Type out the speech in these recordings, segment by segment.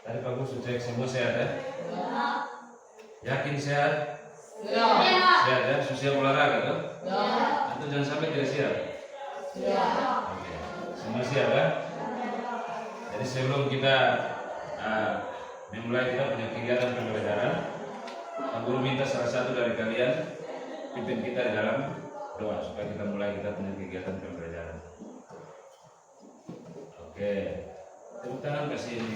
Tadi Pak Gus cek semua sehat ya? Yakin sehat? Ya. Sehat ya? Siap olahraga tuh? Ya. Atau jangan sampai tidak siap? Ya. Oke, semua siap ya? Jadi sebelum kita memulai kita punya kegiatan pembelajaran, Pak Guru minta salah satu dari kalian pimpin kita di dalam doa supaya kita mulai kita punya kegiatan pembelajaran. Oke, tepuk tangan ke sini.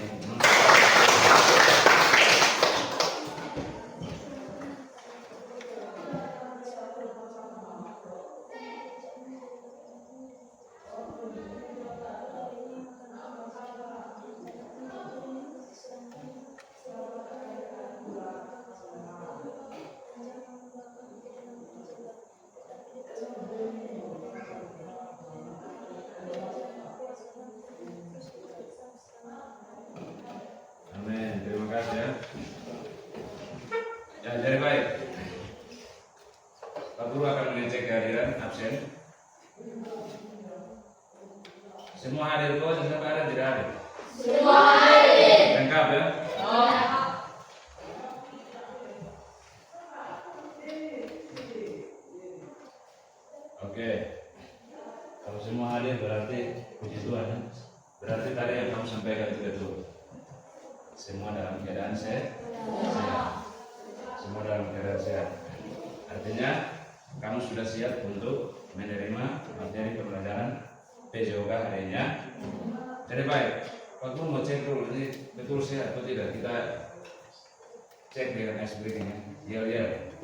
Amin, terima kasih ya. Ya, jadi baik. Pak Guru akan mengecek kehadiran absen. Semua hadir kok, sampai ada tidak hadir? Semua hadir. Lengkap ya? Oke. Kalau semua hadir berarti puji Tuhan ya? Berarti tadi yang kamu sampaikan itu betul. Semua dalam keadaan sehat. Semua dalam keadaan sehat. Artinya kamu sudah siap untuk menerima materi pembelajaran PJOK hari ini. Jadi baik, Pak Guru mau cek dulu ini betul sehat atau tidak. Kita cek dengan ice breathing ya. Yel-yel.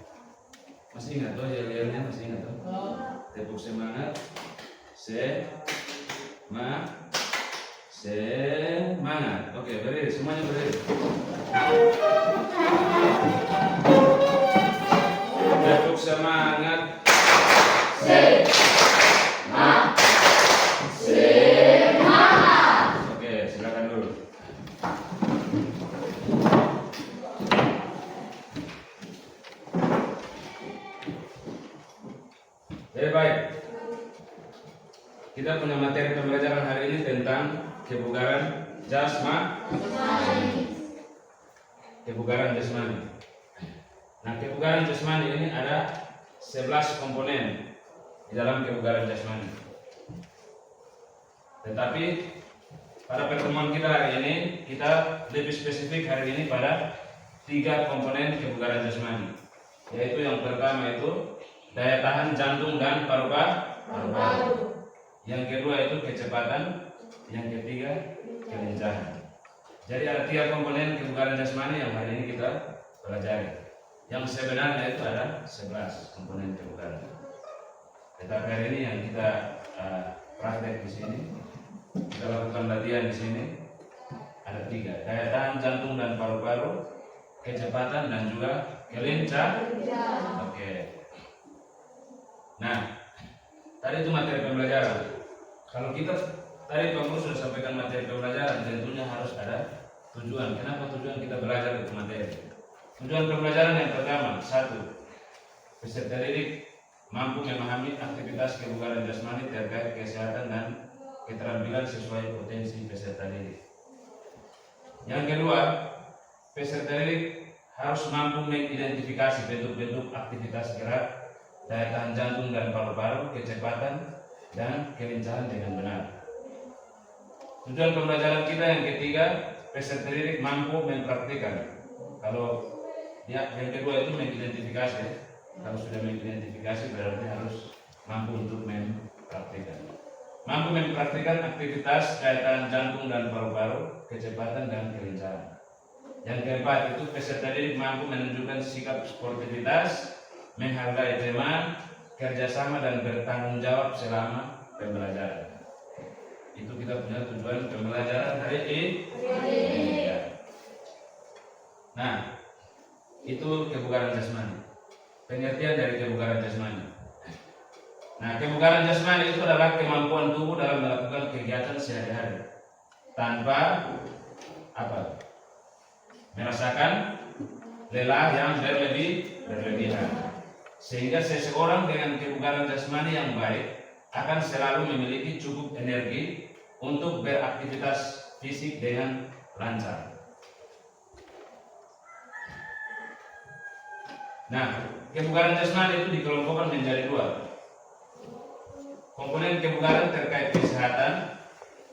Masih ingat tuh yel-yelnya, masih ingat tuh? Tepuk semangat. Semangat. Oke, berdiri, semuanya berdiri. Tepuk semangat. Semangat. Oke, silakan dulu. Jadi baik. Kita punya materi pembelajaran hari ini tentang kebugaran jasmani. Kebugaran jasmani. Nah, kebugaran jasmani ini ada 11 komponen di dalam kebugaran jasmani. Tetapi pada pertemuan kita hari ini kita lebih spesifik hari ini pada 3 komponen kebugaran jasmani. Yaitu yang pertama itu daya tahan jantung dan paru-paru. Yang kedua itu kecepatan, yang ketiga kelincahan. Jadi ada 3 komponen kebugaran jasmani yang hari ini kita pelajari. Yang sebenarnya itu ada 11 komponen kebugaran. Tetapi hari ini yang kita praktek di sini, kita lakukan latihan di sini ada 3: daya tahan jantung dan paru-paru, kecepatan dan juga kelincahan. Oke. Nah, tadi itu materi pembelajaran. Kalau kita tadi Pak Guru sudah sampaikan materi pembelajaran, tentunya harus ada tujuan. Kenapa tujuan kita belajar itu materi? Tujuan pembelajaran yang pertama, 1. Peserta didik mampu memahami aktivitas kebugaran jasmani terkait kesehatan dan keterampilan sesuai potensi peserta didik. Yang kedua, peserta didik harus mampu mengidentifikasi bentuk-bentuk aktivitas gerak, daya tahan jantung dan paru-paru, kecepatan dan kelincahan dengan benar. Tujuan pembelajaran kita yang ketiga, peserta didik mampu mempraktikkan. Kalau yang kedua itu mengidentifikasi. Kalau sudah mengidentifikasi berarti harus mampu untuk mempraktikkan. Mampu mempraktikkan aktivitas daya tahan jantung dan paru-paru, kecepatan dan kelincahan. Yang keempat itu peserta didik mampu menunjukkan sikap sportivitas, menghargai teman, kerjasama dan bertanggung jawab selama pembelajaran. Itu kita punya tujuan pembelajaran hari ini. Ya. Nah, itu kebugaran jasmani. Pengertian dari kebugaran jasmani. Nah, kebugaran jasmani itu adalah kemampuan tubuh dalam melakukan kegiatan sehari-hari tanpa merasakan lelah yang berlebihan. Sehingga seseorang dengan kebugaran jasmani yang baik akan selalu memiliki cukup energi untuk beraktivitas fisik dengan lancar. Nah, kebugaran jasmani itu dikelompokkan menjadi dua. Komponen kebugaran terkait kesehatan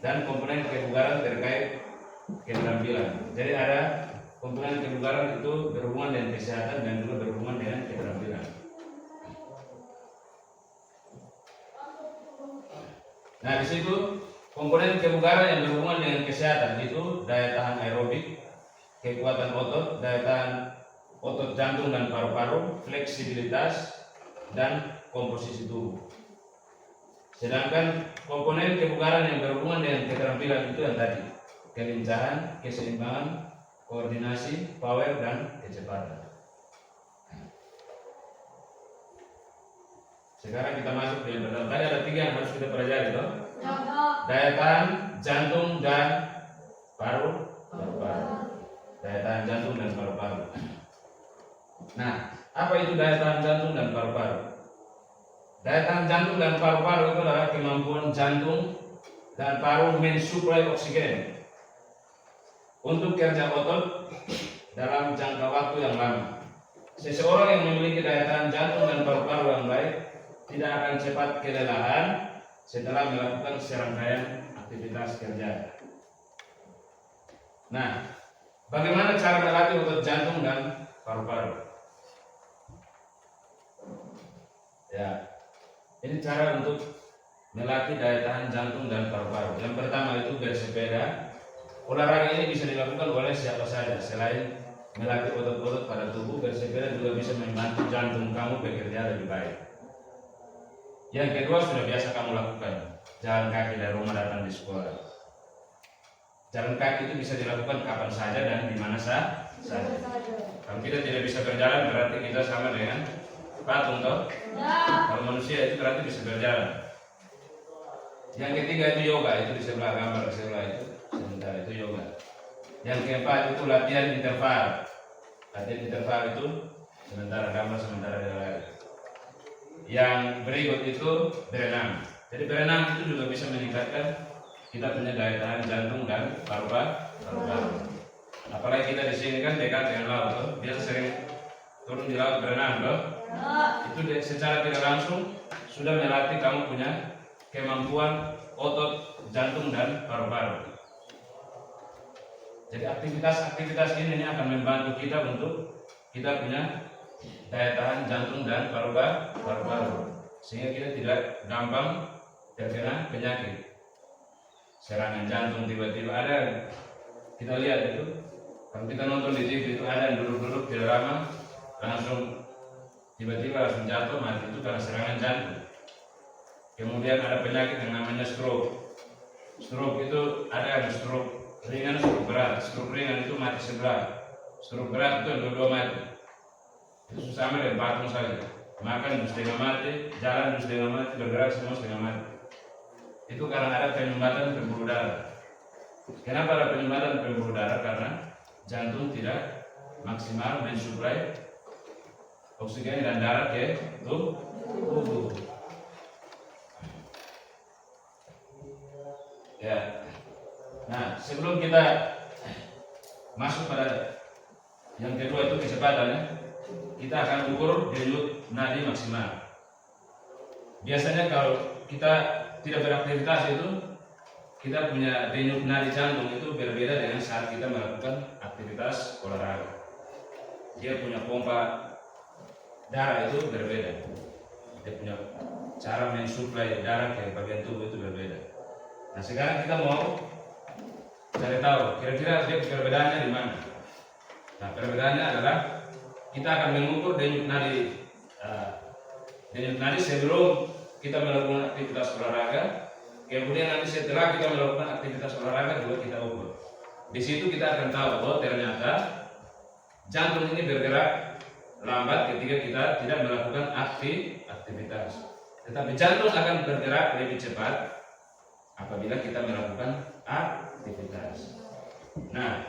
dan komponen kebugaran terkait keterampilan. Jadi ada komponen kebugaran itu berhubungan dengan kesehatan dan juga berhubungan dengan keterampilan. Nah, di situ komponen kebugaran yang berhubungan dengan kesehatan itu daya tahan aerobik, kekuatan otot, daya tahan otot jantung dan paru-paru, fleksibilitas, dan komposisi tubuh. Sedangkan komponen kebugaran yang berhubungan dengan keterampilan itu yang tadi, kelincahan, keseimbangan, koordinasi, power, dan kecepatan. Sekarang kita masuk ke yang pertama. Tadi ada 3 yang harus kita pelajari, toh? Daya tahan jantung dan paru-paru. Daya tahan jantung dan paru-paru. Nah, apa itu daya tahan jantung dan paru-paru? Daya tahan jantung dan paru-paru itu adalah kemampuan jantung dan paru mensuplai oksigen untuk kerja otot dalam jangka waktu yang lama. Seseorang yang memiliki daya tahan jantung dan paru-paru yang baik tidak akan cepat kelelahan setelah melakukan serangkaian aktivitas kerja. Nah, bagaimana cara melatih otot jantung dan paru-paru? Ya, ini cara untuk melatih daya tahan jantung dan paru-paru. Yang pertama itu bersepeda. Olahraga ini bisa dilakukan oleh siapa saja. Selain melatih otot-otot pada tubuh, bersepeda juga bisa membantu jantung kamu bekerja lebih baik. Yang kedua sudah biasa kamu lakukan, jalan kaki dari rumah datang di sekolah. Jalan kaki itu bisa dilakukan kapan saja dan di mana saja. Kalau kita tidak bisa berjalan berarti kita sama dengan patung, toh? Kalau manusia itu berarti bisa berjalan. Yang ketiga itu yoga, itu di sebelah gambar di sebelah itu. Sebentar, itu yoga. Yang keempat itu latihan interval. Latihan interval itu sementara gambar sementara dia lari. Yang berikut itu berenang. Jadi berenang itu juga bisa meningkatkan kita punya daya tahan jantung dan paru-paru. Apalagi kita di sini kan dekat dengan laut, toh? Biasa sering turun di laut berenang, toh? Itu secara tidak langsung sudah melatih kamu punya kemampuan otot jantung dan paru-paru. Jadi aktivitas ini akan membantu kita untuk kita punya daya tahan jantung dan paru-paru, sehingga kita tidak gampang terkena penyakit. Serangan jantung tiba-tiba ada, kita lihat itu. Kalau kita nonton di TV itu ada yang duduk-duduk tidak lama langsung tiba-tiba langsung jatuh mati, itu karena serangan jantung. Kemudian ada penyakit yang namanya stroke. Stroke itu ada yang stroke ringan, stroke berat. Stroke ringan itu mati sebelah. Stroke berat itu yang dua-dua mati. Itu sama dengan patung saja. Makan setengah mati, jalan setengah mati, bergerak semua setengah mati. Itu karena ada penyumbatan pembuluh darah. Kenapa ada penyumbatan pembuluh darah? Karena jantung tidak maksimal mensuplai oksigen dan darah ke tubuh. Ya. Nah, sebelum kita masuk pada yang kedua itu kecepatan, ya, kita akan ukur denyut nadi maksimal. Biasanya kalau kita tidak beraktivitas itu kita punya denyut nadi jantung itu berbeda dengan saat kita melakukan aktivitas olahraga. Dia punya pompa darah itu berbeda. Dia punya cara mensuplai darah ke bagian tubuh itu berbeda. Nah, sekarang kita mau cari tahu kira-kira dia perbedaannya di mana. Nah, perbedaannya adalah kita akan mengukur denyut nadi sebelum kita melakukan aktivitas olahraga. Kemudian nanti setelah kita melakukan aktivitas olahraga juga kita ukur. Di situ kita akan tahu bahwa ternyata jantung ini bergerak lambat ketika kita tidak melakukan aktivitas. Tetapi jantung akan bergerak lebih cepat apabila kita melakukan aktivitas. Nah,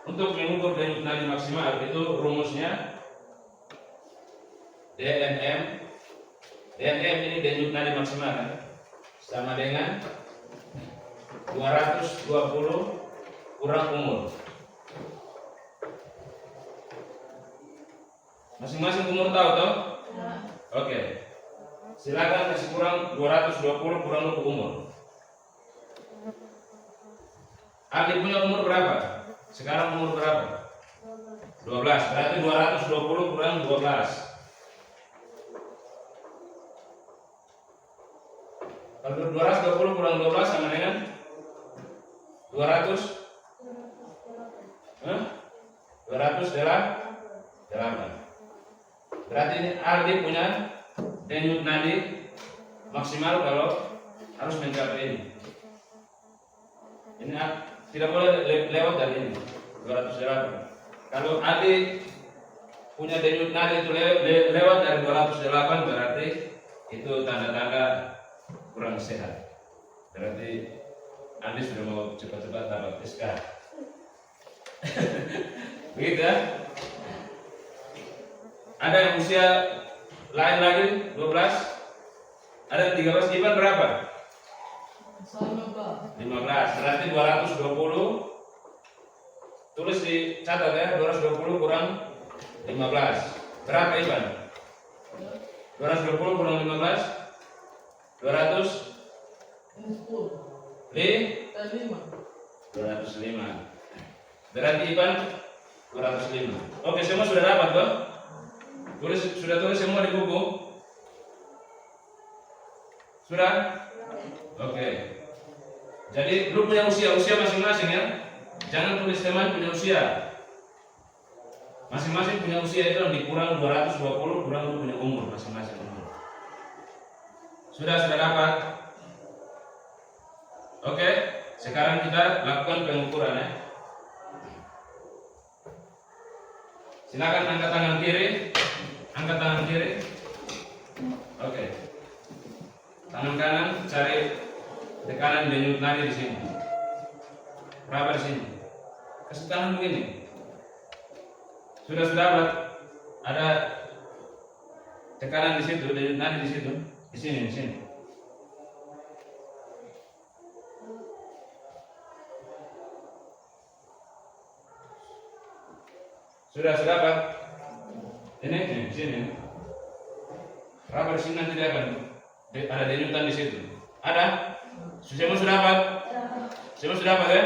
untuk mengukur denyut nadi maksimal itu rumusnya DNM. DNM ini denyut nadi maksimal, kan? Sama dengan 220 kurang umur. Masing-masing umur tahu toh? Oke. Silakan kasih kurang 220 kurang lebih umur. Adik punya umur berapa? Sekarang umur berapa? 12. Berarti 220 kurang 12. Kalau 220 kurang 12 sama dengan 200? 208. Berarti ini Aldi punya denyut nadi maksimal kalau harus mencapai ini. Ini tidak boleh lewat dari ini 208. Kalau Aldi punya denyut nadi itu lewat dari 208 berarti itu tanda-tanda kurang sehat. Berarti Andi sudah mau cepat-cepat dapat SK. Begitu ya? Ada yang usia lain lagi 12, ada yang 13. Iban berapa? 15. Berarti 220. Tulis di catat ya, 220 kurang 15. Berapa Iban? 220 kurang 15. 200. 205. Berarti Iban 205. Oke, semua sudah dapat toh? Sudah tulis semua di buku? Sudah? Oke. Jadi lu punya usia masing-masing ya. Jangan tulis teman punya usia. Masing-masing punya usia itu dikurang 220 kurang lu punya umur masing-masing. Sudah dapat? Oke. Sekarang kita lakukan pengukuran ya. Silakan angkat tangan kiri. Angkat tangan kiri. Oke. Tangan kanan cari tekanan denyut nadi di sini. Berapa di sini? Kasih tangan begini. Sudah dapat. Ada tekanan di situ, denyut nadi di situ. Di sini. Sudah dapat. Ini di sini. Berapa di sini nanti dia akan ada denyutan di situ. Ada? Semua sudah dapat? Semua sudah dapat ya?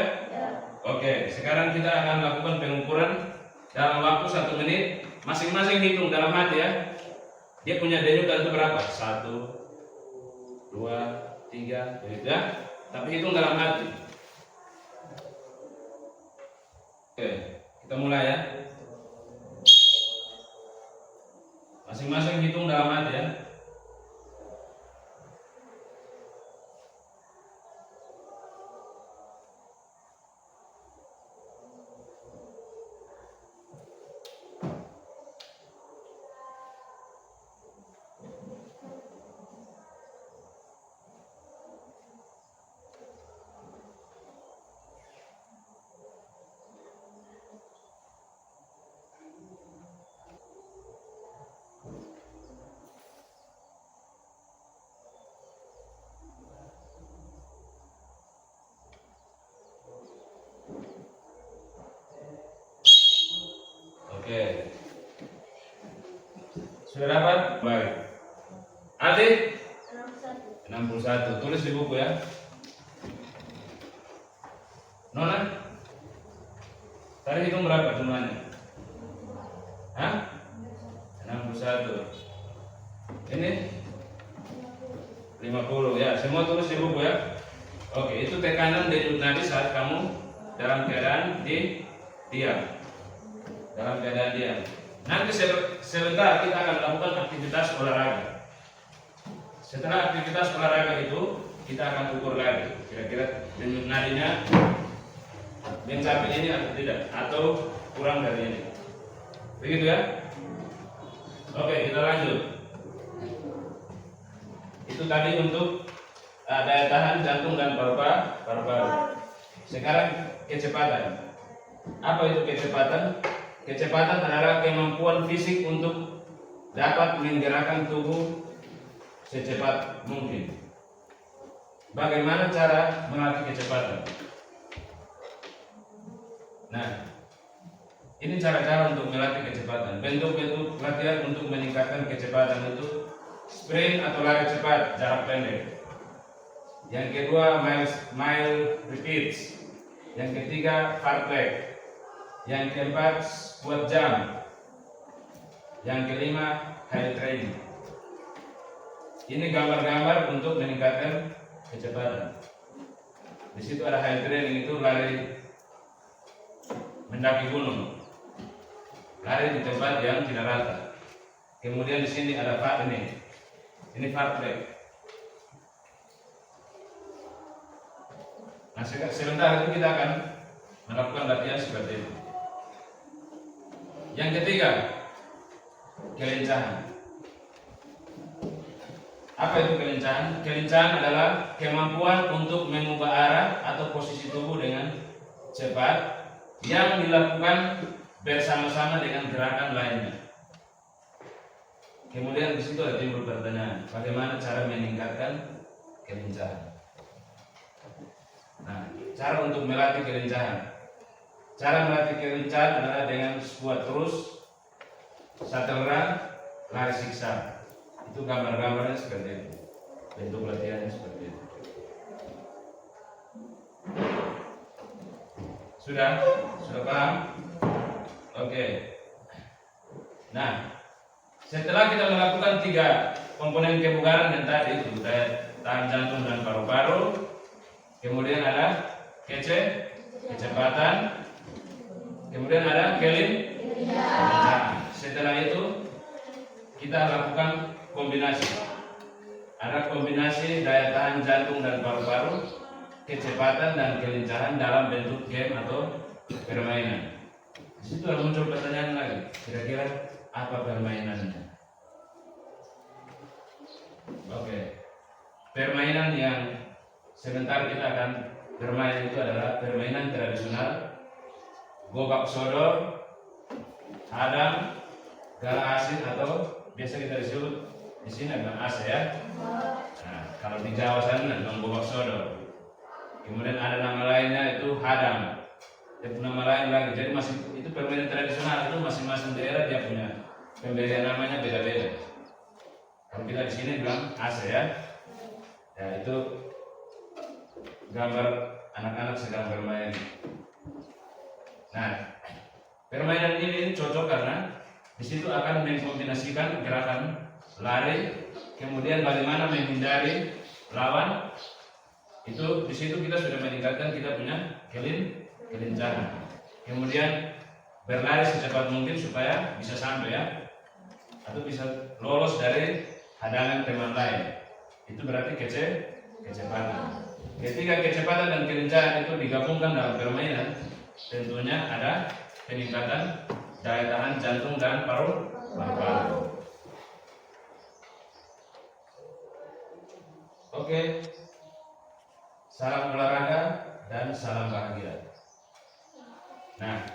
Oke, sekarang kita akan lakukan pengukuran dalam waktu 1 menit. Masing-masing hitung dalam hati ya. Dia punya denyutan itu berapa? 1, 2, 3, begitu ya. Tapi hitung dalam hati. Oke, kita mulai ya. Masing-masing hitung dalam hati ya. Oke. Sudah dapat? Baik. Adik? 61. Tulis di buku ya. Nona? Tadi hitung berapa jumlahnya? Hah? 61. Ini? 50 ya. Semua tulis di buku ya. Oke, itu tekanan denyut nadi saat kamu dalam keadaan diam. Dalam keadaan diam. Nanti sebentar kita akan melakukan aktivitas olahraga. Setelah aktivitas olahraga itu kita akan ukur lagi kira-kira denyut nadinya mencapai ini atau tidak, atau kurang dari ini. Begitu ya? Oke, kita lanjut. Itu tadi untuk daya tahan jantung dan paru-paru. Sekarang kecepatan. Apa itu kecepatan? Kecepatan adalah kemampuan fisik untuk dapat menggerakkan tubuh secepat mungkin. bagaimana cara melatih kecepatan. Nah, ini cara-cara untuk melatih kecepatan. Bentuk-bentuk latihan untuk meningkatkan kecepatan itu sprint atau lari cepat jarak pendek. Yang kedua mile repeats. Yang ketiga fartlek. Yang keempat squat jump. Yang kelima high training. Ini gambar-gambar untuk meningkatkan kecepatan. Di situ ada high training, itu lari mendaki gunung, lari di tempat yang tidak rata. Kemudian di sini ada ini fartlek. Nah, sebentar itu kita akan melakukan latihan seperti itu. Yang ketiga, kelincahan. Apa itu kelincahan? Kelincahan adalah kemampuan untuk mengubah arah atau posisi tubuh dengan cepat yang dilakukan bersama-sama dengan gerakan lainnya. Kemudian di situ ada timbul pertanyaan, bagaimana cara meningkatkan kelincahan? Nah, cara untuk melatih kelincahan. Cara melatih kelincahan adalah dengan squat terus, shuttle run, lari zigzag. Itu gambar-gambarnya seperti itu. Bentuk latihannya seperti itu. Sudah paham? Oke. Nah, setelah kita melakukan 3 komponen kebugaran yang tadi itu, daya tahan jantung dan paru-paru, kemudian ada kecepatan, kemudian ada kelincahan. Setelah itu kita lakukan kombinasi. Ada kombinasi daya tahan jantung dan paru-paru, kecepatan dan kelincahan dalam bentuk game atau permainan. Di situ ada muncul pertanyaan lagi, kira-kira apa permainannya? Oke. Permainan yang sebentar kita akan bermain itu adalah permainan tradisional, gobak sodor, hadang, gala asin atau biasa kita disebut di sini adalah ase ya. Nah, kalau di Jawa sana adalah gobak sodor. Kemudian ada nama lainnya itu hadang. Itu nama lain lagi. Jadi masih itu permainan tradisional, itu masing-masing daerah dia punya pemberian namanya beda-beda. Kalau kita di sini bilang ase ya. Ya itu gambar anak-anak sedang bermain. Nah, permainan ini cocok karena di situ akan mengkombinasikan gerakan lari, kemudian bagaimana menghindari lawan. Itu di situ kita sudah meningkatkan kita punya kelincahan. Kemudian berlari secepat mungkin supaya bisa sampai ya, atau bisa lolos dari hadangan teman lain. Itu berarti kecepatan. Ketika kecepatan dan kelincahan itu digabungkan dalam permainan, tentunya ada peningkatan daya tahan jantung dan paru-paru. Oke. Salam olahraga dan salam bahagia. Nah,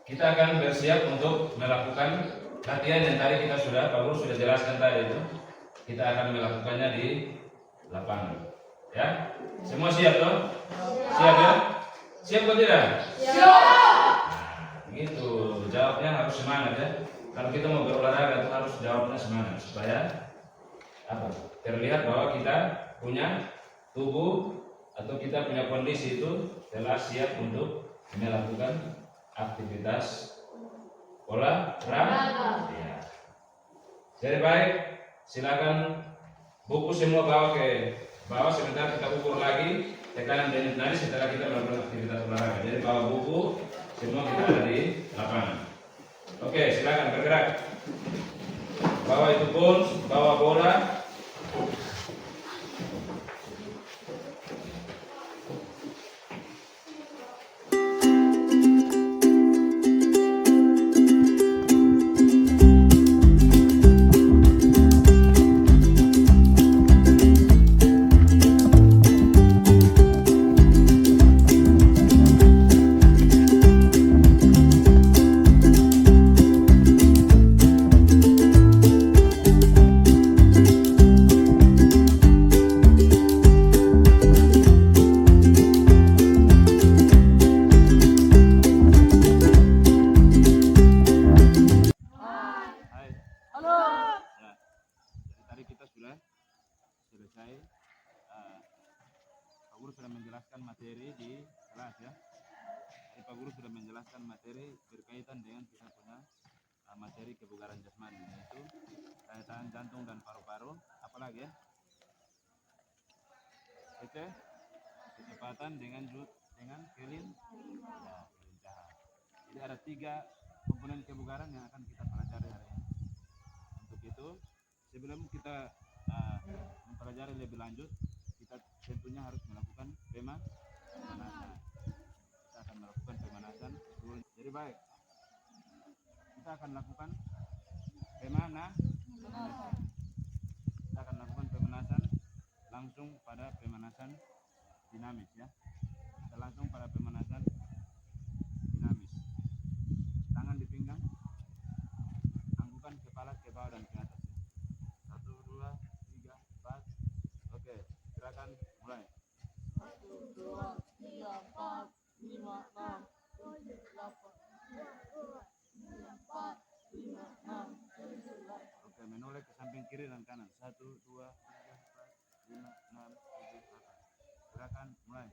kita akan bersiap untuk melakukan latihan yang tadi kita Pak Guru sudah jelaskan tadi itu. Kita akan melakukannya di lapangan. Ya, semua siap toh? Siap ya? Siap atau tidak? Siap. Nah, gitu. Jawabnya harus semangat ya. Kalau kita mau berolahraga itu harus jawabnya semangat supaya apa? Terlihat bahwa kita punya tubuh atau kita punya kondisi itu telah siap untuk melakukan aktivitas olahraga. Ya. Jadi baik, silakan buku semua bawa ke bawah, sebentar kita ukur lagi tekanan denyut nadi setelah kita melakukan aktivitas olahraga. Jadi bawa buku semua kita ada di lapangan. Oke, silakan bergerak. Bawa itu pun, bawa bola. Pak Guru sudah menjelaskan materi berkaitan dengan kita punya materi kebugaran jasmani, yaitu daya tahan jantung dan paru-paru, apalagi ya? Oke, kecepatan dengan kelincahan. Jadi ada 3 komponen kebugaran yang akan kita pelajari hari ini. Untuk itu, sebelum kita mempelajari lebih lanjut, kita tentunya harus melakukan pemanasan. Kita akan melakukan pemanasan dulu. Jadi baik, kita akan lakukan pemanasan. Kita akan lakukan pemanasan langsung pada pemanasan dinamis ya. Kita langsung pada pemanasan dinamis. Tangan di pinggang, anggukan kepala ke bawah dan ke atas ya. 1, 2, 3, 4. Oke, gerakan mulai. 1, 2, 3, 4, 5, 6, 7, 8, 4, 5, 6, 7, 8. Oke, menoleh ke samping kiri dan kanan. 1, 2, 3, 4, 5, 6, 7, 8. Gerakan mulai.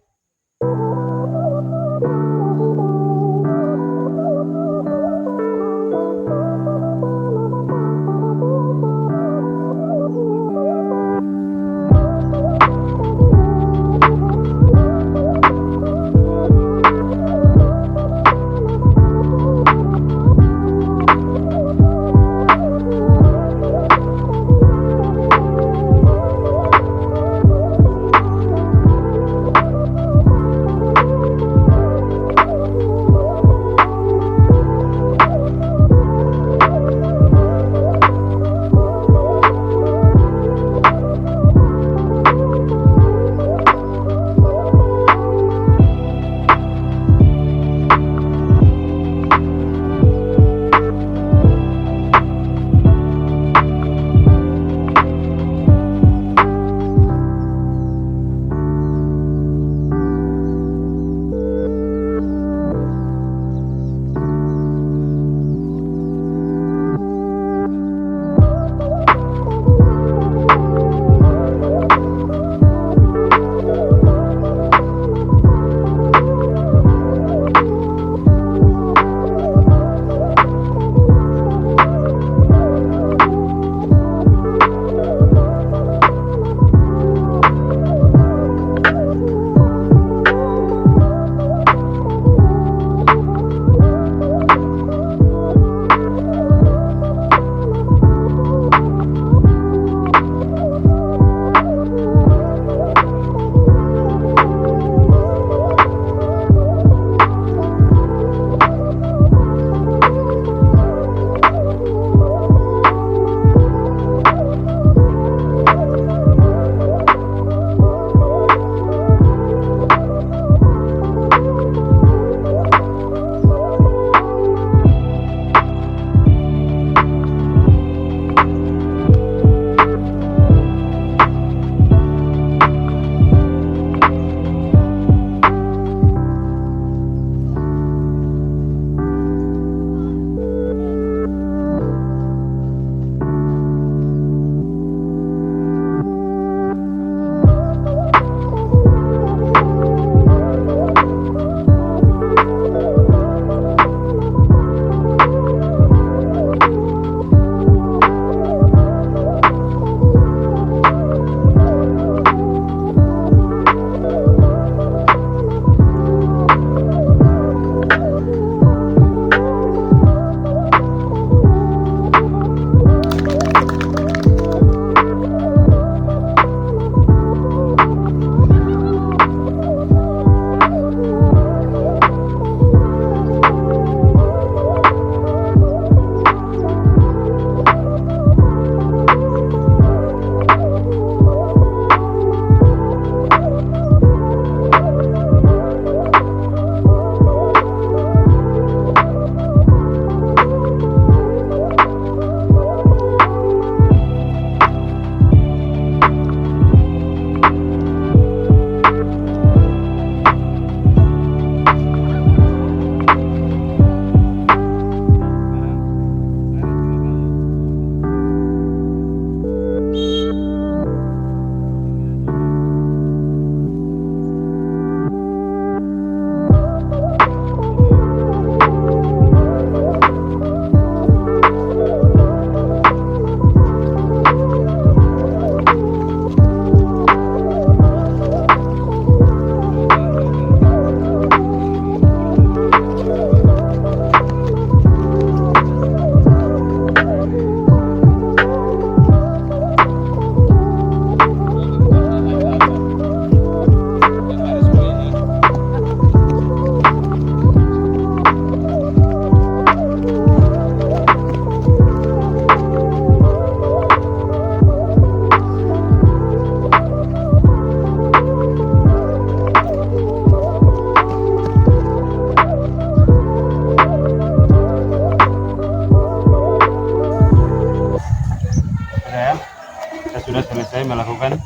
mulai melakukan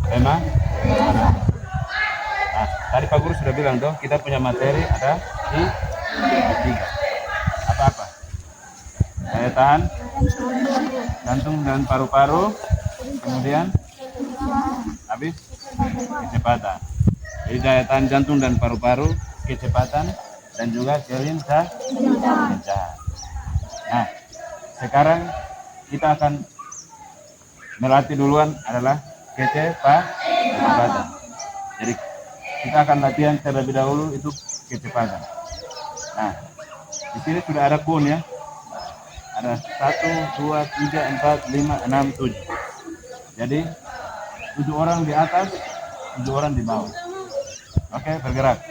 tema. Nah, tadi Pak Guru sudah bilang tuh, kita punya materi ada di tiga. Apa-apa? Daya tahan jantung dan paru-paru, kemudian habis kecepatan. Jadi daya tahan jantung dan paru-paru, kecepatan, dan juga kelincahan. Nah, sekarang kita akan melatih duluan adalah kecepatan. Jadi kita akan latihan terlebih dahulu itu kecepatan. Nah, di sini sudah ada kun ya. Ada 1, 2, 3, 4, 5, 6, 7. Jadi 7 orang di atas, 7 orang di bawah. Oke, bergerak.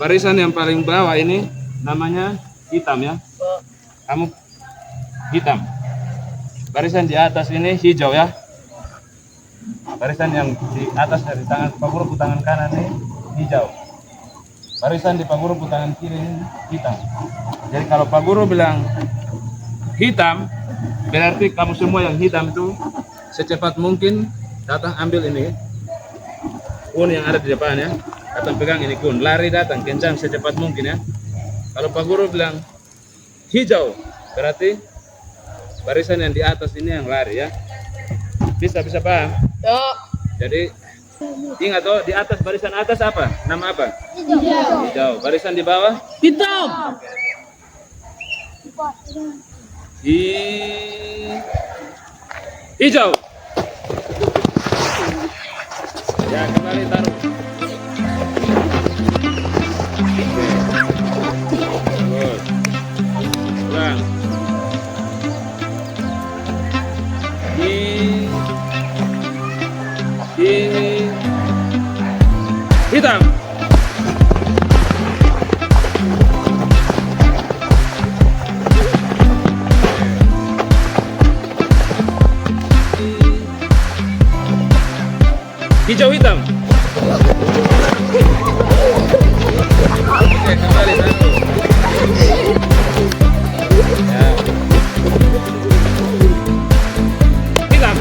Barisan yang paling bawah ini namanya hitam ya. Kamu hitam. Barisan di atas ini hijau ya. Barisan yang di atas dari tangan Pak Guru tangan kanan ini hijau. Barisan di Pak Guru tangan kiri ini hitam. Jadi kalau Pak Guru bilang hitam, berarti kamu semua yang hitam itu secepat mungkin datang ambil ini kun yang ada di depan ya. Datang pegang ini kun, lari datang kencang secepat mungkin ya. Kalau Pak Guru bilang hijau, berarti barisan yang di atas ini yang lari ya. Bisa paham? Ya. Jadi ingat oh, di atas barisan atas apa? Nama apa? Hijau. Hijau. Barisan di bawah? Hitam. Hijau. Ya, kembali taruh. Bagus. Ulang. Ini hitam. Hijau hitam. Oke, kembali satu. Ya. Hitam.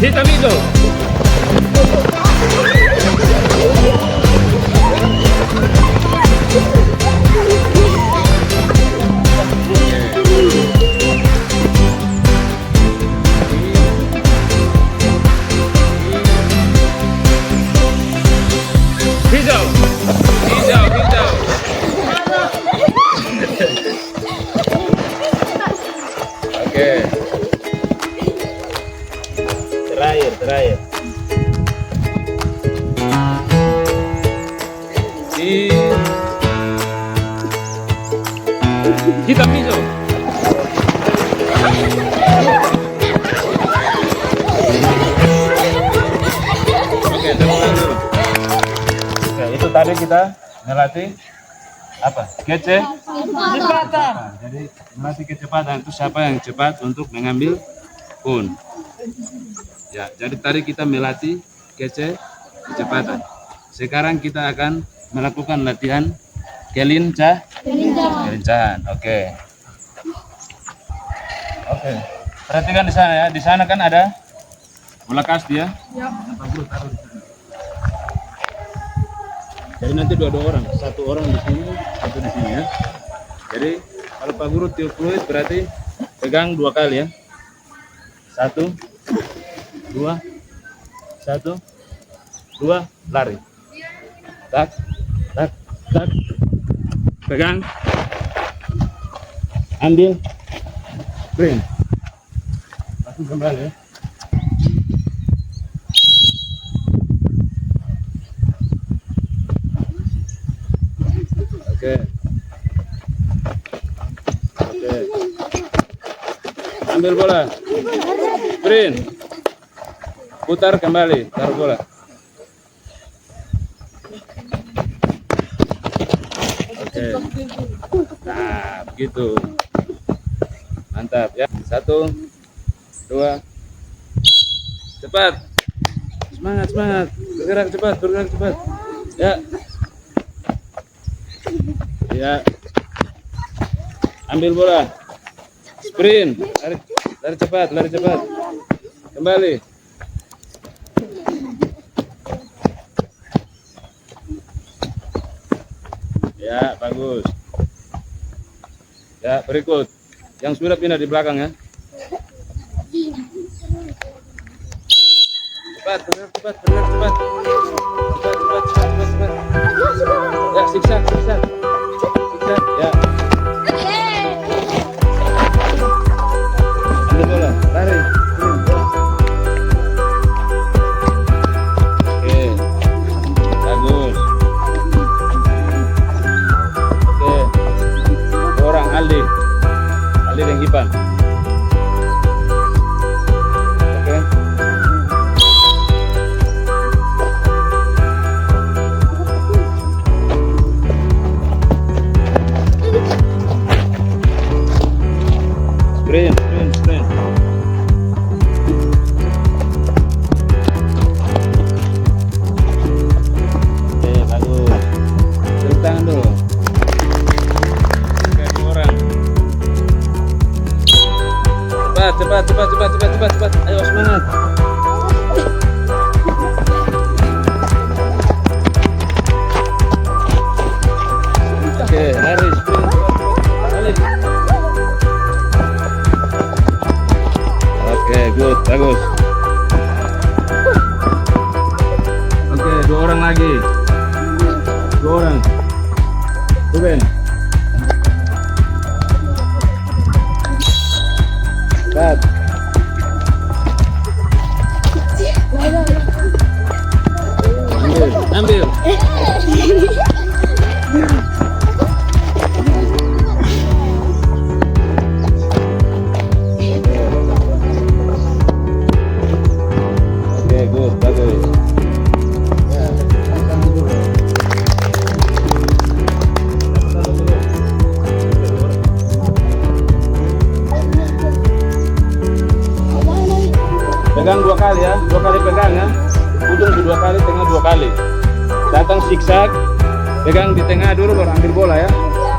Hitam hijau. Hijau. Oke. Terakhir. Hitam hijau. Oke, temukan dulu. Oke, itu tadi kita melatih apa? Kecepatan. Jadi melatih kecepatan itu siapa yang cepat untuk mengambil kun. Ya, jadi tadi kita melatih kecepatan. Sekarang kita akan melakukan latihan kelincahan. Oke. Perhatikan di sana ya. Di sana kan ada bola kasti ya. Ya. Pak Guru taruh di sana. Jadi nanti dua orang, satu orang di sini, satu di sini ya. Jadi kalau Pak Guru tiup fluid berarti pegang 2 kali ya. 1, 2, 1, 2, lari. Tak. Pegang. Ambil. Bring. Langsung kembali ya. Oke. Ambil bola. Bring. Putar kembali, taruh bola. Oke. Nah, begitu. Mantap ya. 1, 2, cepat. Semangat, semangat. Bergerak cepat, bergerak cepat. Ya. Ya. Ambil bola. Sprint. Lari, lari cepat, lari cepat. Kembali. Ya, bagus. Ya, berikut. Yang sudah pindah di belakang ya. Cepat, bergerak cepat, bergerak cepat. Cepat, cepat, cepat, cepat, cepat. Ya, siksak, siksak. Siksak, ya. Ambil bola, lari. Oke, bagus. Oke, orang Aldi dan Ipan. Oke. Sprint, sprint, sprint. Oke, bagus. Tepuk tangan dulu. Oke, dua orang. Cepat, cepat, cepat, cepat, cepat, cepat, cepat. Ayo semangat. Oke, lari, sprint, balik. Oke, good, bagus. Oke, dua orang lagi. Dua orang. Ruben. Cepat. Ambil, ambil. Oke, good, bagus. Ya, tangan dulu. Tangan dulu. Pegang dua kali ya, dua kali pegang ya. Ujung dua kali, tengah dua kali. Datang zigzag, pegang di tengah dulu baru ambil bola ya. Dua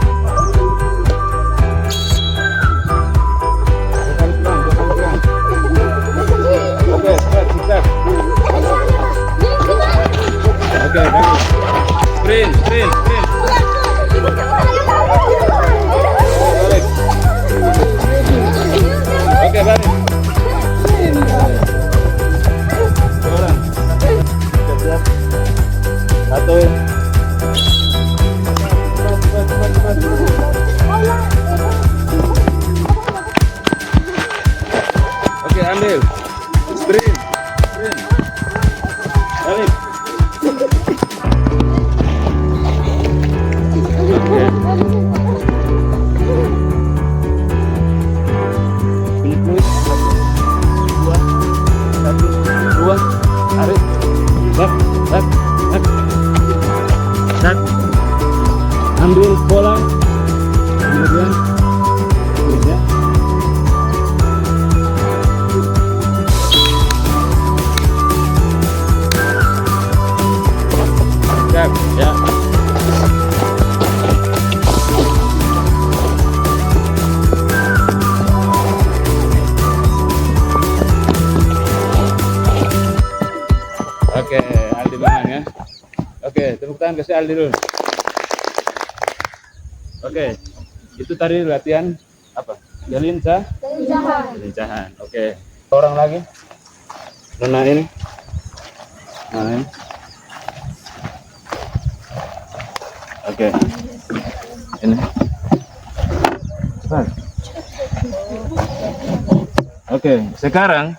kali pegang, dua kali pegang. Oke, start zigzag. Oke, bagus. Sprint, sprint, sprint. Balik. Oke, balik. Orang. Siap. Satu. Cepat, cepat, cepat. Oke, ambil. Sprint. Sprint. Balik. Oke. Pilih. Dua. Satu. Dua. Tarik. Sak. Sak. Sak. Sak. Ambil bola. Kemudian. Ya. Siap. Ya. Oke, Aldi menang ya. Oke, tepuk tangan kasih Aldi dulu. Oke, itu tadi latihan apa? Gelincahan. Oke, orang lagi. Nona ini. Nah, ini. Oke. Ini. Cepat. Oke, sekarang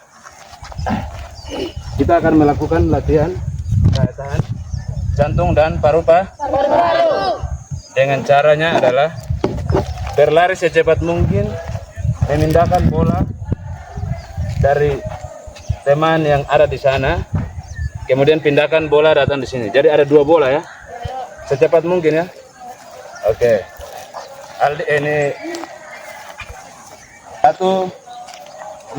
kita akan melakukan latihan daya tahan jantung dan paru-paru. Dengan caranya adalah berlari secepat mungkin, memindahkan bola dari teman yang ada di sana, kemudian pindahkan bola datang di sini. Jadi ada dua bola ya, secepat mungkin ya. Oke, Aldi ini 1, 2,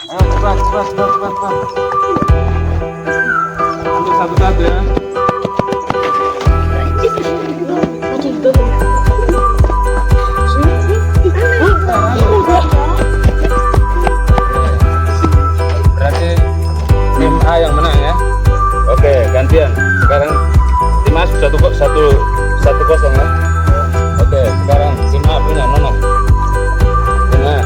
Ayo cepat. Ambil satu-satu ya. Berarti tim A yang menang ya. Oke, gantian. Sekarang tim A satu kosong ya. Oke, sekarang tim A punya Nona. Tim A.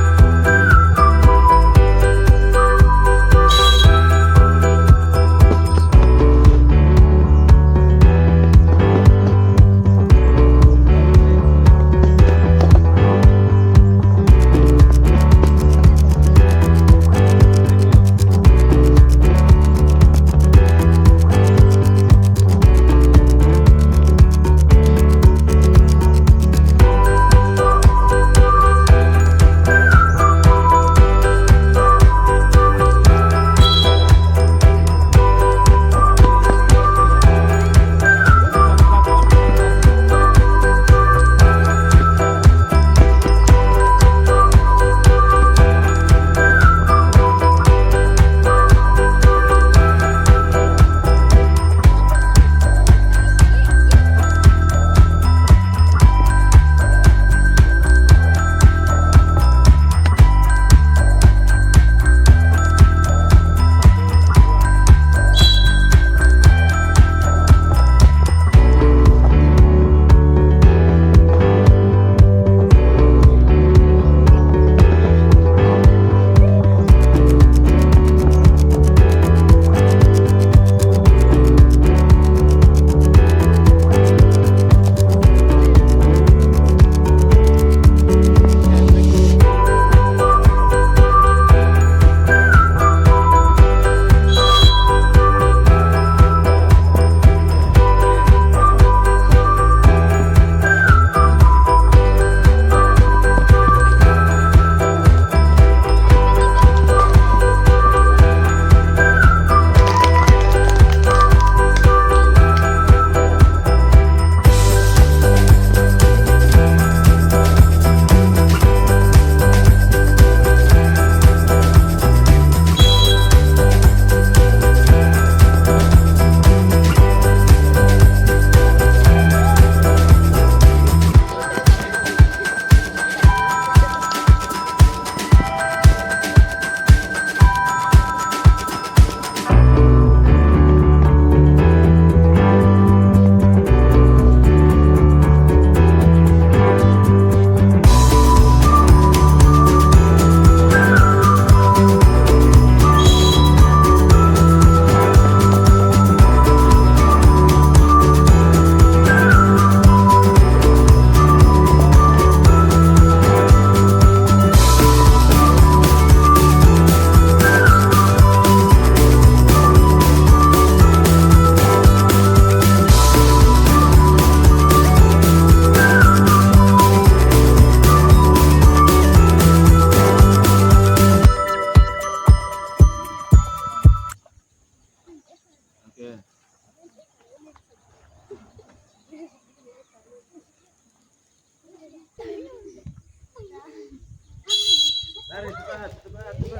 Lari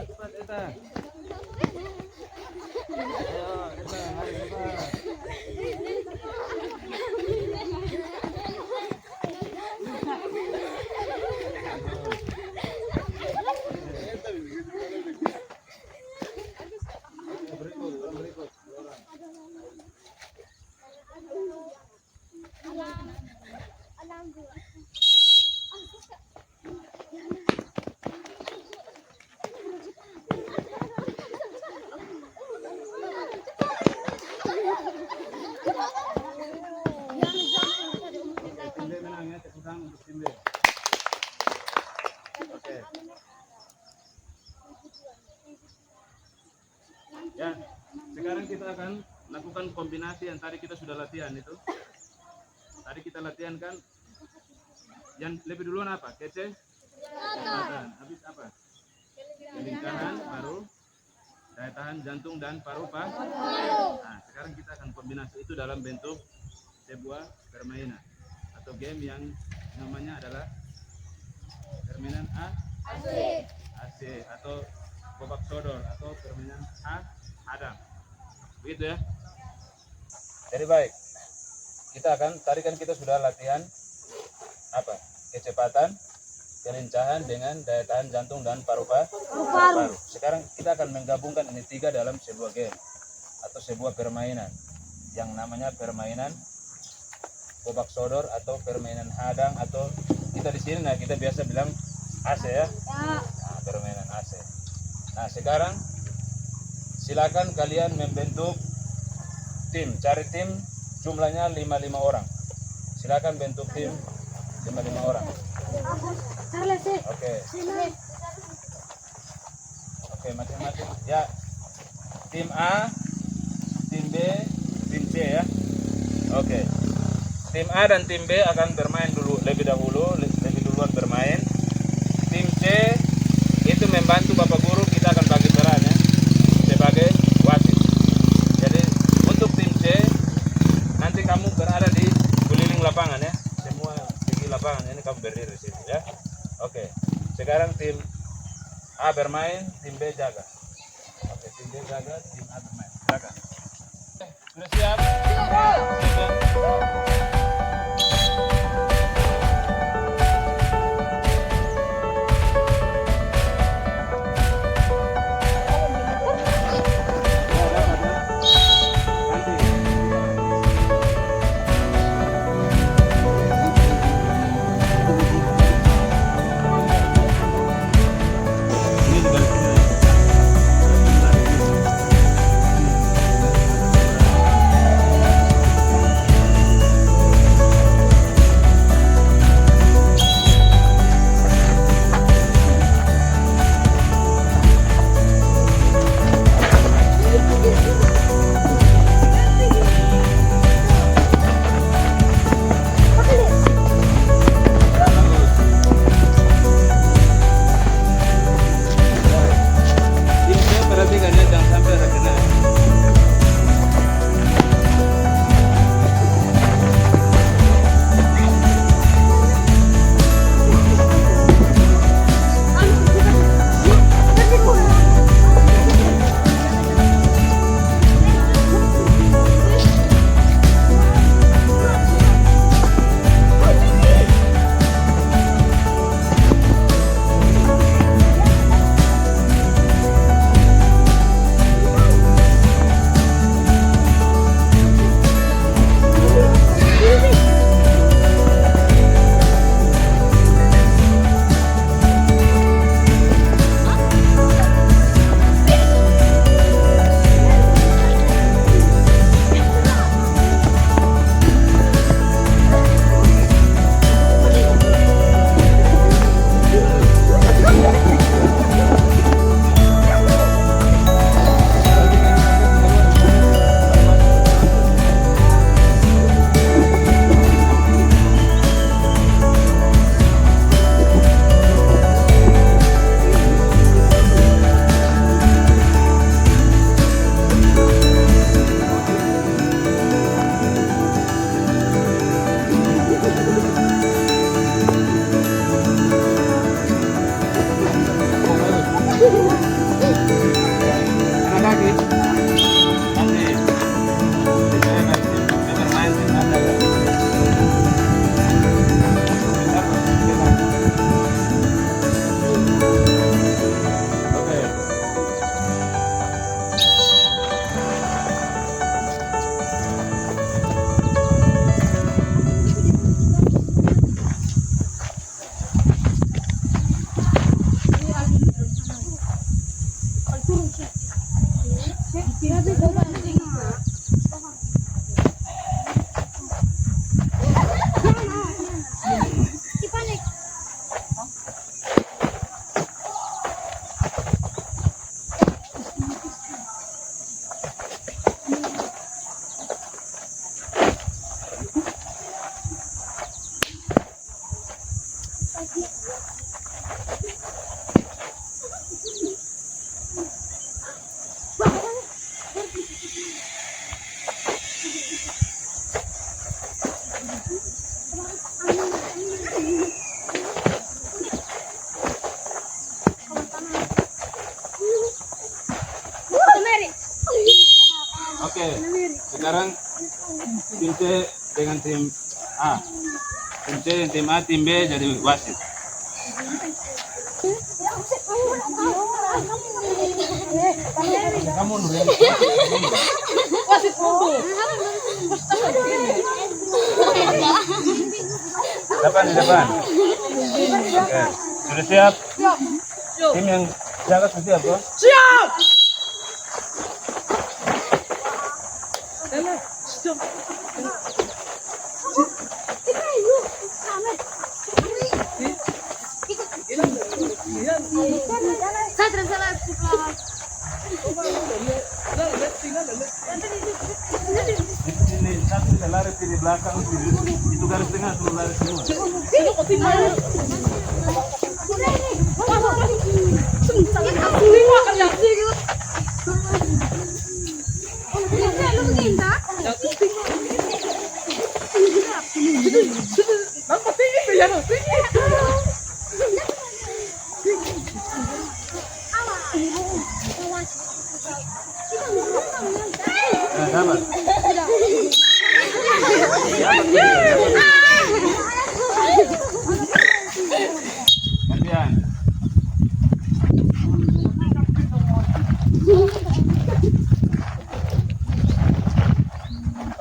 cepat Eta. Ayo Eta, lari cepat. Berikut. Timbe menang ya, tepuk tangan untuk Timbe. Oke. Ya, sekarang kita akan lakukan kombinasi yang tadi kita sudah latihan itu. Tadi kita latihan kan, yang lebih duluan apa? Kece? Kecepatan. Habis apa? Kelingkaran, paru, daya tahan jantung dan paru-paru. Nah, sekarang kita akan kombinasi itu dalam bentuk sebuah permainan atau game yang namanya adalah permainan AC atau Bobak sodor atau permainan hadang. Begitu ya. Jadi baik. Kita akan tadi kan kita sudah latihan apa? Kecepatan, kelincahan dengan daya tahan jantung dan paru-paru. Sekarang kita akan menggabungkan ini tiga dalam sebuah game atau sebuah permainan yang namanya permainan bobak sodor atau permainan hadang atau kita di sini kita biasa bilang AC ya. Nah, permainan AC. Nah, sekarang silakan kalian membentuk tim, cari tim jumlahnya 55 orang. Silakan bentuk tim 55 orang. Oke. Oke, masing-masing. Ya. Tim A, tim B, tim C ya. Oke. Tim A dan tim B akan bermain lebih duluan bermain. Tim C itu membantu Bapak Guru, kita akan bagi peran ya sebagai wasit. Jadi untuk tim C nanti kamu berada di keliling lapangan ya. Semua di lapangan ini kamu berdiri di situ ya. Oke. Sekarang tim A bermain, tim B jaga. Oke, tim B jaga, tim A bermain. Silakan. Sudah siap? Sekarang tim C dengan tim A. Tim C dan tim A, tim B jadi wasit. Kamu dulu. Wasit mundur. Depan di depan. Oke. Sudah siap? Tim yang jaga sudah siap kok? Siap. Di sini satu bisa lari di belakang, itu garis tengah suruh lari semua. Dapat. Gantian.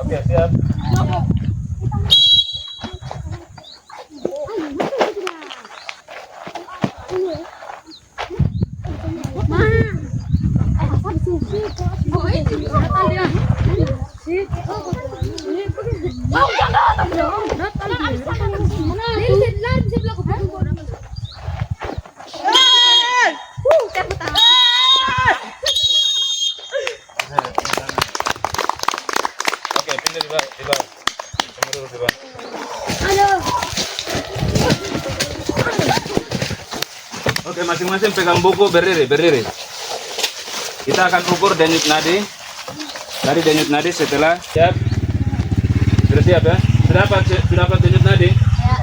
Oke, siap. Oke, pindah di bawah. Kamu duduk di bawah. Oke, masing-masing pegang buku, berdiri. Kita akan ukur denyut nadi. Dari denyut nadi setelah siap. Sudah siap ya? Sudah dapat denyut nadi? Ya.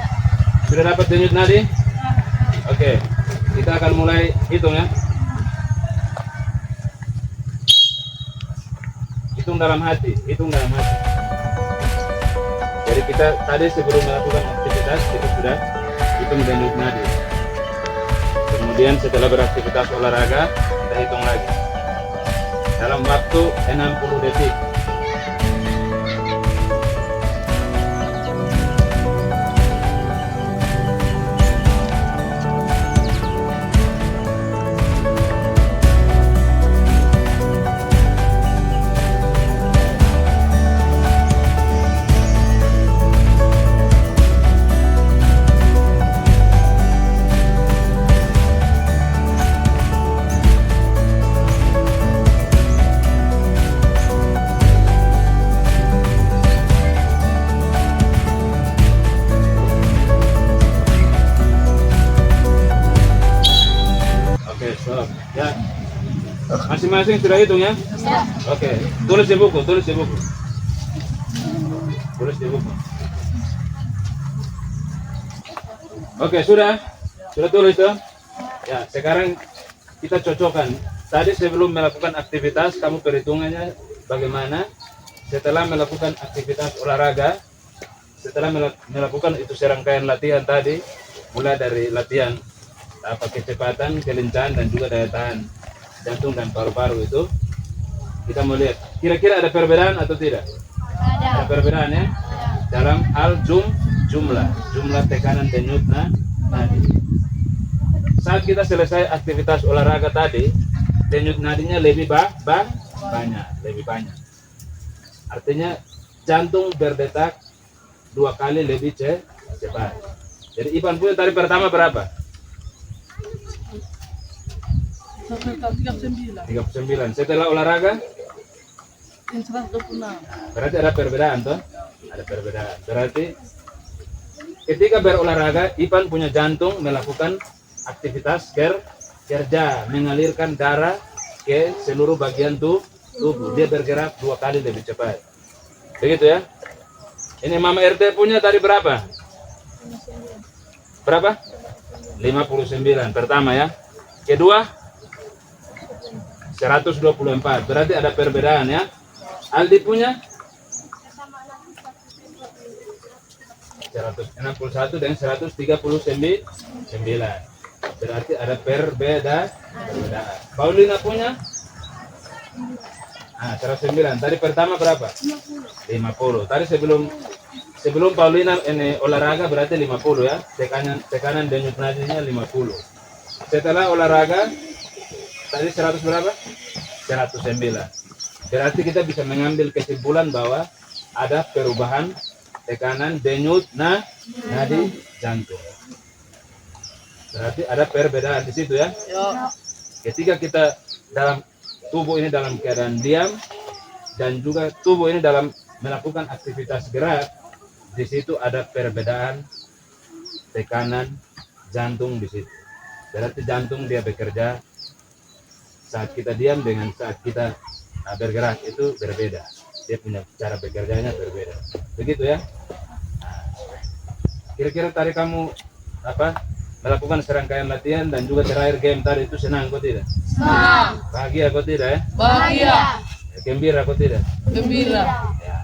Sudah dapat denyut nadi? Oke, kita akan mulai hitung ya. Hitung dalam hati. Jadi kita tadi sebelum melakukan aktivitas kita sudah hitung denyut nadi. Kemudian setelah beraktivitas olahraga kita hitung lagi dalam waktu 60 detik. Ya, masing-masing sudah hitung ya? Ya. Oke, tulis di buku. Oke, sudah tulis tuh. Ya, sekarang kita cocokkan. Tadi sebelum melakukan aktivitas, kamu perhitungannya bagaimana? Setelah melakukan aktivitas olahraga, setelah melakukan itu serangkaian latihan tadi, mulai dari latihan kecepatan, kelincahan, dan juga daya tahan jantung dan paru-paru itu, kita mau lihat kira-kira ada perbedaan atau tidak? Ada perbedaan ya? Dalam hal jumlah tekanan denyut nadi. Saat kita selesai aktivitas olahraga tadi, denyut nadinya lebih banyak. Artinya jantung berdetak 2 kali lebih cepat. Jadi Ivan punya tadi pertama berapa? 39. Setelah olahraga? 126. Berarti ada perbedaan toh? Ada perbedaan. Berarti ketika berolahraga, Ivan punya jantung melakukan aktivitas kerja, mengalirkan darah ke seluruh bagian tubuh. Dia bergerak 2 kali lebih cepat. Begitu ya? Ini Mama RT punya tadi berapa? Berapa? 59 pertama ya. Kedua 124. Berarti ada perbedaan ya. Aldi punya 161 dengan 139. Berarti ada perbedaan. Paulina punya 109. Tadi pertama berapa? 50. Tadi sebelum Paulina ini olahraga berarti 50 ya. Tekanan denyut nadinya 50. Setelah olahraga tadi 100 berapa? 109. Berarti kita bisa mengambil kesimpulan bahwa ada perubahan tekanan denyut nadi jantung. Berarti ada perbedaan di situ ya. Ketika kita dalam tubuh ini dalam keadaan diam dan juga tubuh ini dalam melakukan aktivitas gerak, di situ ada perbedaan tekanan jantung di situ. Berarti jantung dia bekerja saat kita diam dengan saat kita bergerak itu berbeda. Dia punya cara bekerjanya berbeda. Begitu ya. Kira-kira tadi kamu melakukan serangkaian latihan dan juga terakhir game tadi itu senang kok tidak? Senang. Bahagia kok tidak ya? Bahagia. Gembira kok tidak? Gembira. Ya.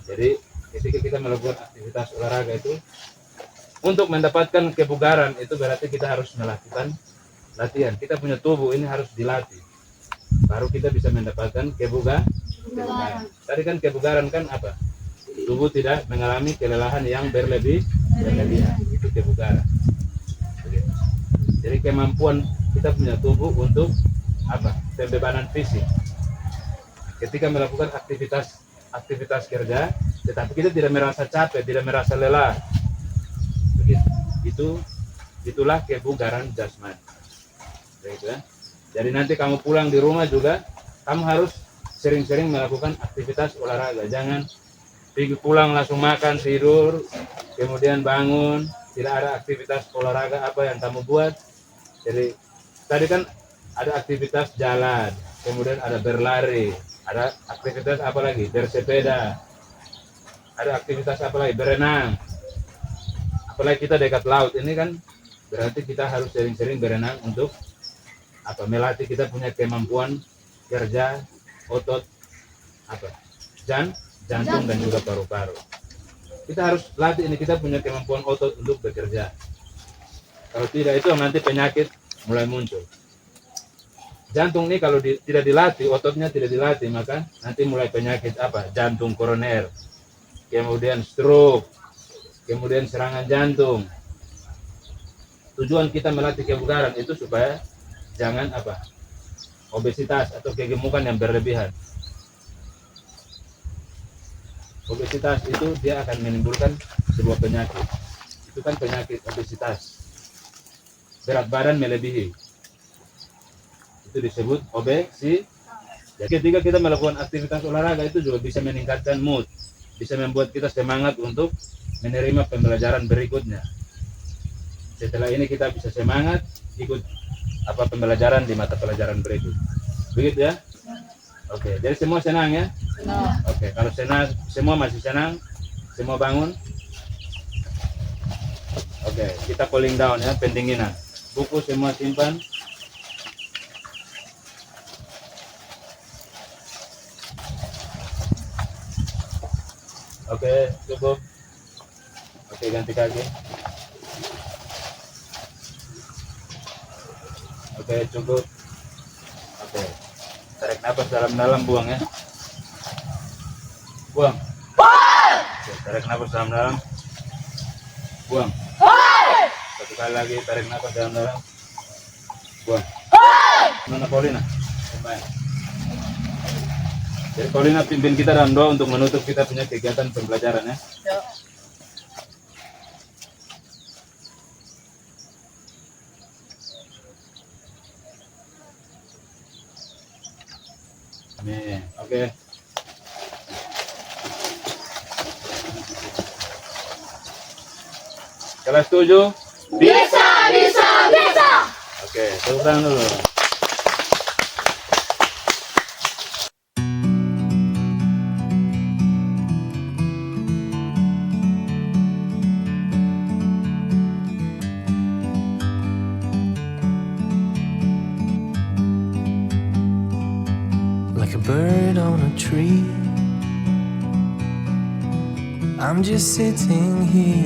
Jadi ketika kita melakukan aktivitas olahraga itu untuk mendapatkan kebugaran itu berarti kita harus melakukan latihan. Kita punya tubuh ini harus dilatih. Baru kita bisa mendapatkan kebugaran. Tadi kan kebugaran kan apa? Tubuh tidak mengalami kelelahan yang berlebihan. Itu kebugaran. Jadi kemampuan kita punya tubuh untuk pembebanan fisik. Ketika melakukan aktivitas kerja, tetapi kita tidak merasa capek, tidak merasa lelah. Begitu. Itulah kebugaran jasmani. Begitu ya. Jadi nanti kamu pulang di rumah juga, kamu harus sering-sering melakukan aktivitas olahraga. Jangan pulang langsung makan, tidur, kemudian bangun, tidak ada aktivitas olahraga apa yang kamu buat. Jadi tadi kan ada aktivitas jalan, kemudian ada berlari, ada aktivitas apa lagi? Bersepeda, ada aktivitas apa lagi? Berenang. Apalagi kita dekat laut ini kan, berarti kita harus sering-sering berenang untuk melatih kita punya kemampuan kerja otot jantung dan juga paru-paru. Kita harus latih ini, kita punya kemampuan otot untuk bekerja. Kalau tidak itu nanti penyakit mulai muncul. Jantung ini kalau tidak dilatih, ototnya tidak dilatih, maka nanti mulai penyakit jantung koroner, kemudian stroke, kemudian serangan jantung. Tujuan kita melatih kebugaran itu supaya jangan obesitas atau kegemukan yang berlebihan. Obesitas itu dia akan menimbulkan sebuah penyakit. Itu kan penyakit obesitas. Berat badan melebihi. Itu disebut obesitas. Jadi ketika kita melakukan aktivitas olahraga itu juga bisa meningkatkan mood, bisa membuat kita semangat untuk menerima pembelajaran berikutnya. Setelah ini kita bisa semangat ikut pembelajaran di mata pelajaran berikut. Begitu ya? Oke, jadi semua senang ya? Senang. Oke, kalau senang, semua masih senang, semua bangun. Oke, kita cooling down ya, pendinginan. Buku semua simpan. Oke, cukup. Oke, ganti kaki. Oke, cukup. Oke, tarik nafas dalam-dalam, buang ya. Buang. Oke, tarik nafas dalam-dalam. Buang. Satu kali lagi, tarik nafas dalam-dalam. Buang. Mana Paulina? Kembali. Jadi Paulina pimpin kita dalam doa untuk menutup kita punya kegiatan pembelajaran ya. Amin. Oke. Kelas 7? Bisa. Oke, tepuk tangan dulu. Like a bird on a tree, I'm just sitting here.